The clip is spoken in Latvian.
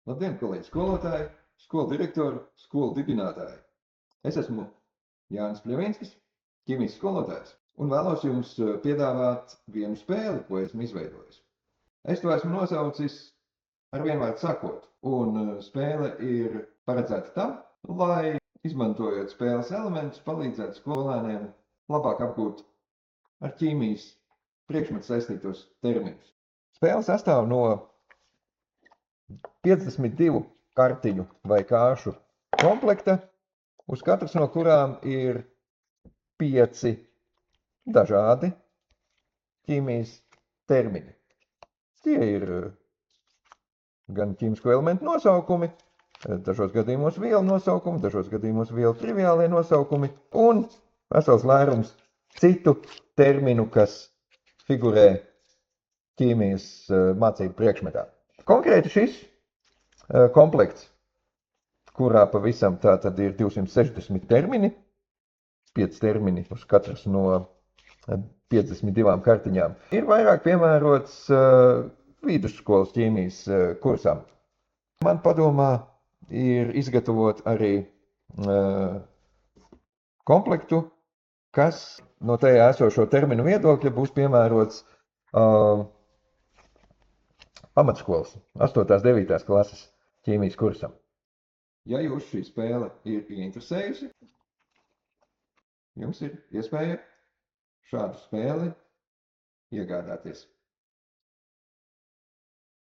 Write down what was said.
Labdien, kolēģi skolotāji, skolu direktori, skolu dibinātāji! Es esmu Jānis Pļavinskis, ķīmijas skolotājs, un vēlos jums piedāvāt vienu spēli, ko esmu izveidojis. Es to esmu nosaucis ar vienu vārdu sakot, un spēle ir paredzēta tam, lai, izmantojot spēles elementus, palīdzētu skolēniem labāk apgūt ar ķīmijas priekšmetu saistītos terminus. Spēle sastāv no 52 kartiņu vai kāršu komplekta, uz katras no kurām ir 5 dažādi ķīmijas termini. Tie ir gan ķīmisko elementu nosaukumi, dažos gadījumos vielu nosaukumi, dažos gadījumos vielu triviālie nosaukumi un vesels lērums citu terminu, kas figurē ķīmijas mācību priekšmetā. Konkrēti šis komplekts, kurā pavisam tātad ir 260 termini, 5 termini uz katras no 52 kartiņām, ir vairāk piemērots vidusskolas ķīmijas kursam. Man padomā ir izgatavot arī komplektu, kas no tajā esošo terminu viedokļa būs piemērots pamatskolas 8. 9. klases ķīmijas kursam. Ja jūs šī spēle ir ieinteresējusi, jums ir iespēja šādu spēli iegādāties.